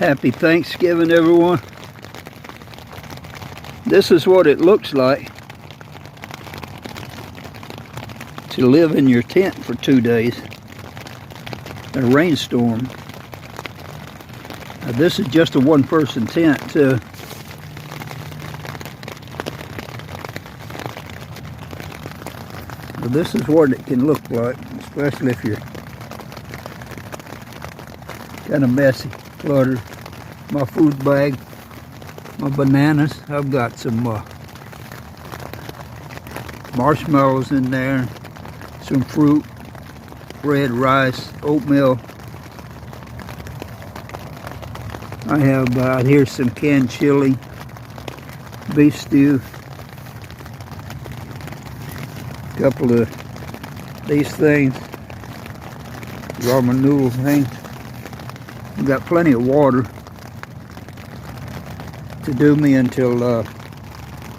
Happy Thanksgiving, everyone. This is what it looks like to live in your tent for 2 days. A rainstorm. Now, this is just a one-person tent too. But this is what it can look like, especially if you're kind of messy, cluttered. My food bag, my bananas. I've got some marshmallows in there, some fruit, bread, rice, oatmeal. I have out here some canned chili, beef stew, a couple of these things, ramen noodle things. I've got plenty of water to do me until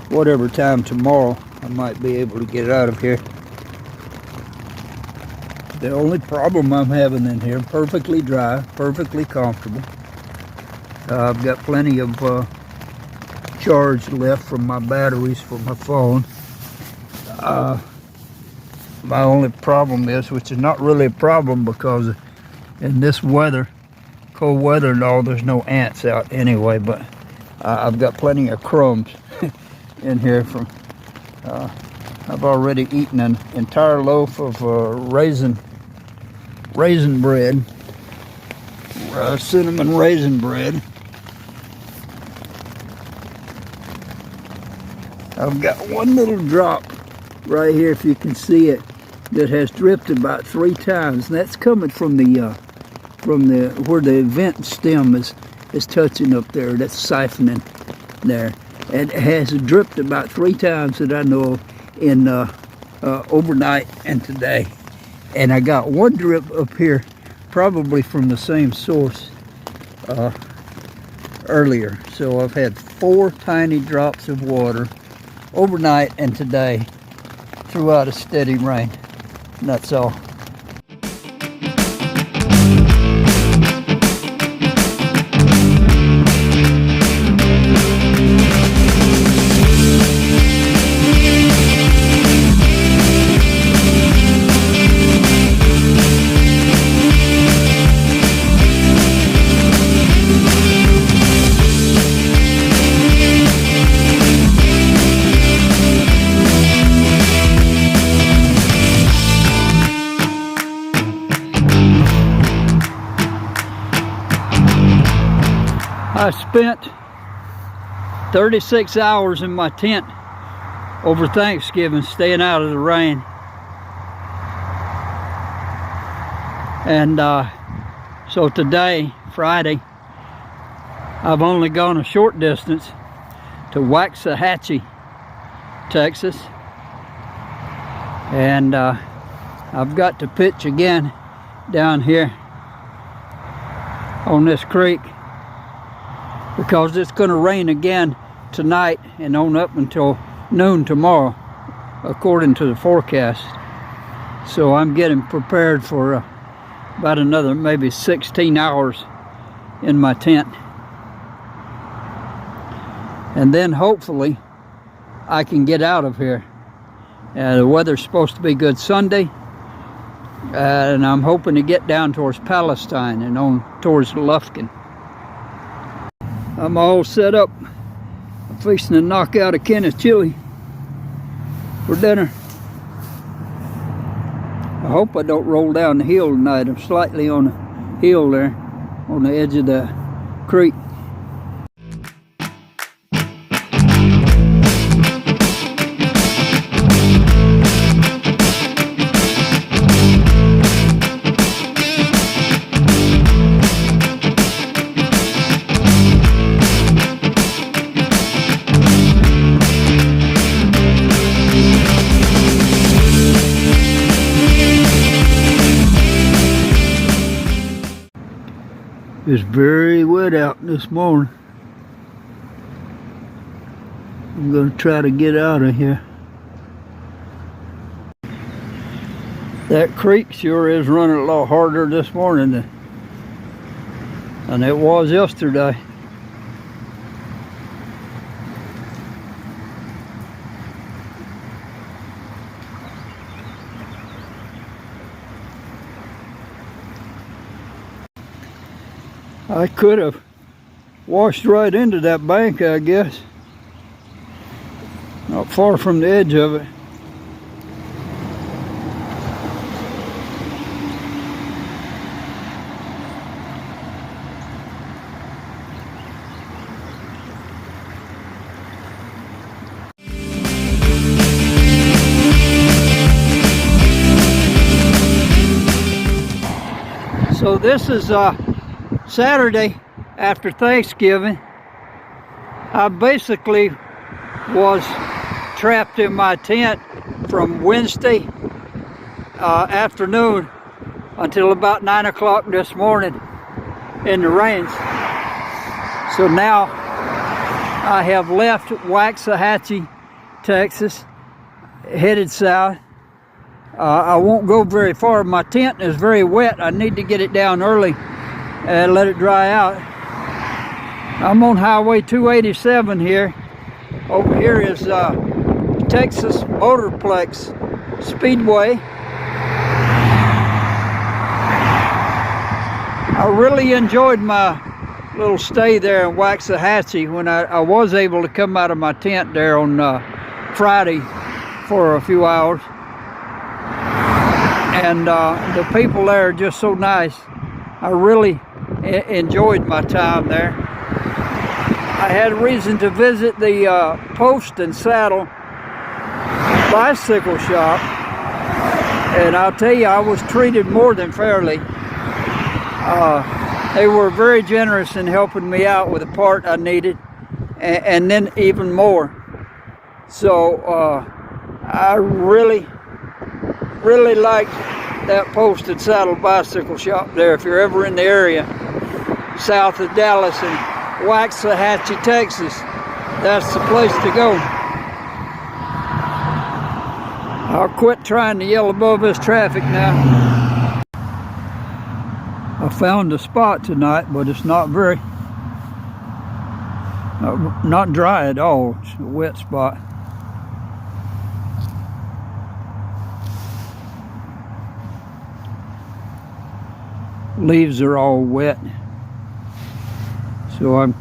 whatever time tomorrow I might be able to get out of here. The only problem I'm having in here, perfectly dry, perfectly comfortable. I've got plenty of charge left from my batteries for my phone. My only problem is, which is not really a problem because in this weather, cold weather and all, there's no ants out anyway, but I've got plenty of crumbs in here from, I've already eaten an entire loaf of raisin bread, cinnamon raisin bread. I've got one little drop right here, if you can see it, that has dripped about 3 times. And that's coming from the where the vent stem is touching up there. That's siphoning there, and it has dripped about 3 times that I know of in overnight and today. And I got one drip up here, probably from the same source earlier. So I've had 4 tiny drops of water overnight and today throughout a steady rain. And that's all. I spent 36 hours in my tent over Thanksgiving, staying out of the rain. And so today, Friday, I've only gone a short distance to Waxahachie, Texas. And I've got to pitch again down here on this creek, because it's going to rain again tonight and on up until noon tomorrow, according to the forecast. So I'm getting prepared for about another maybe 16 hours in my tent. And then hopefully I can get out of here. The weather's supposed to be good Sunday, and I'm hoping to get down towards Palestine and on towards Lufkin. I'm all set up. I'm fixing to knock out a can of chili for dinner. I hope I don't roll down the hill tonight. I'm slightly on the hill there, on the edge of the creek. It's very wet out this morning. I'm going to try to get out of here. That creek sure is running a lot harder this morning than than it was yesterday. I could have washed right into that bank, I guess. Not far from the edge of it. So this is Saturday after Thanksgiving. I basically was trapped in my tent from Wednesday afternoon until about 9 o'clock this morning in the rains. So now I have left Waxahachie, Texas, headed south. I won't go very far. My tent is very wet. I need to get it down early and let it dry out. I'm on Highway 287 here. Over here is Texas Motorplex Speedway. I really enjoyed my little stay there in Waxahachie when I was able to come out of my tent there on Friday for a few hours. And the people there are just so nice. I really enjoyed my time there. I had reason to visit the Post and Saddle bicycle shop, and I'll tell you, I was treated more than fairly. They were very generous in helping me out with the part I needed, and then even more. So I really liked that Post and Saddle bicycle shop there. If you're ever in the area south of Dallas and Waxahachie, Texas, that's the place to go. I'll quit trying to yell above this traffic now. I found a spot tonight, but it's not very, not dry at all. It's a wet spot. Leaves are all wet. So I'm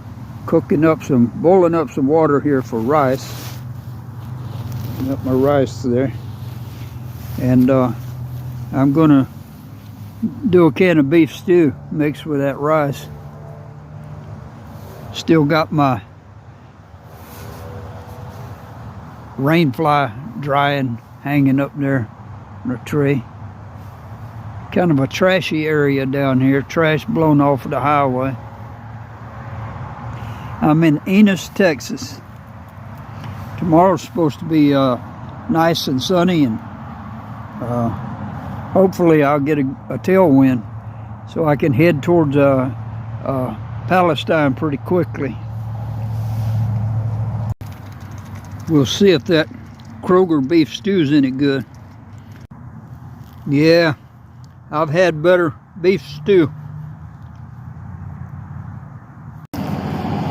boiling up some water here for rice. Got my rice there. And I'm gonna do a can of beef stew mixed with that rice. Still got my rainfly drying, hanging up there on a tree. Kind of a trashy area down here, trash blown off of the highway. I'm in Enos, Texas. Tomorrow's supposed to be nice and sunny, and hopefully I'll get a tailwind so I can head towards Palestine pretty quickly. We'll see if that Kroger beef stew's any good. Yeah, I've had better beef stew.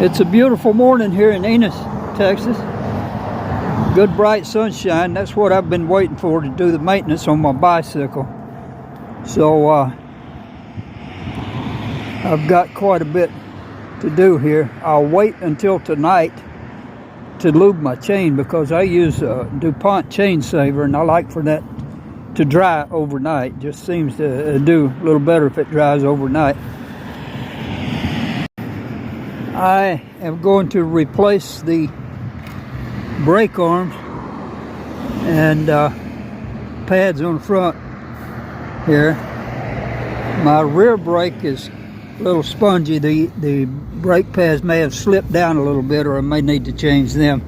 It's a beautiful morning here in Enos, Texas. Good bright sunshine. That's what I've been waiting for to do the maintenance on my bicycle. So I've got quite a bit to do here. I'll wait until tonight to lube my chain because I use a DuPont chain saver, and I like for that to dry overnight. Just seems to do a little better if it dries overnight. I am going to replace the brake arms and pads on the front here. My rear brake is a little spongy. The brake pads may have slipped down a little bit, or I may need to change them.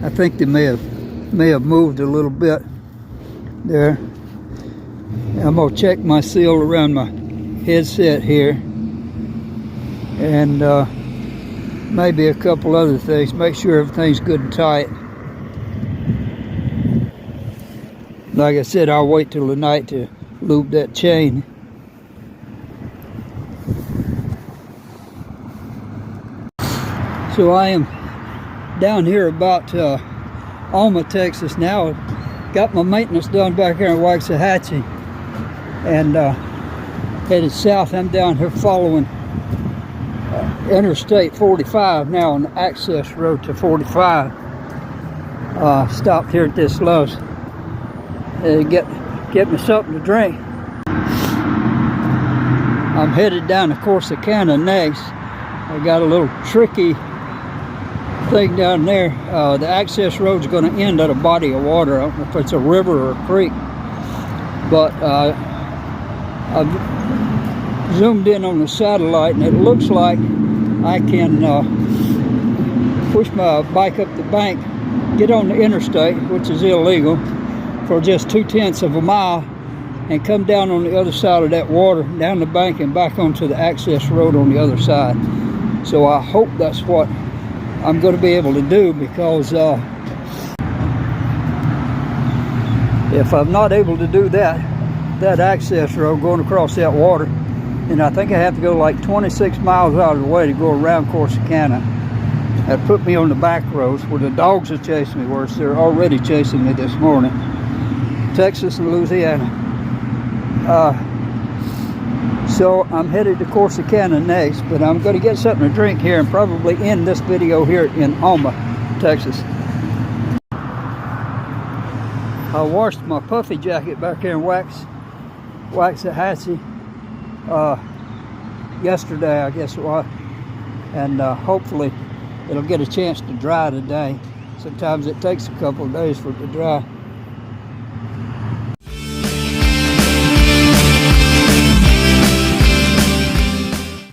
I think they may have moved a little bit there. I'm gonna check my seal around my headset here, and maybe a couple other things. Make sure everything's good and tight. Like I said, I'll wait till the night to lube that chain. So I am down here about Alma, Texas now. Got my maintenance done back here in Waxahachie, and headed south. I'm down here following Interstate 45 now on the access road to 45. Stopped here at this Lowe's. Get me something to drink. I'm headed down to Corsicana next. I got a little tricky thing down there. The access road's going to end at a body of water. I don't know if it's a river or a creek, but I've zoomed in on the satellite, and it looks like I can push my bike up the bank, get on the interstate, which is illegal, for just 2/10 of a mile, and come down on the other side of that water, down the bank and back onto the access road on the other side. So I hope that's what I'm going to be able to do, because if I'm not able to do that access road going across that water, then I think I have to go like 26 miles out of the way to go around Corsicana. That put me on the back roads where the dogs are chasing me, whereas they're already chasing me this morning. Texas and Louisiana. So I'm headed to Corsicana next, but I'm going to get something to drink here and probably end this video here in Alma, Texas. I washed my puffy jacket back here in Waxahachie yesterday, I guess it was, and hopefully it'll get a chance to dry today. Sometimes it takes a couple of days for it to dry.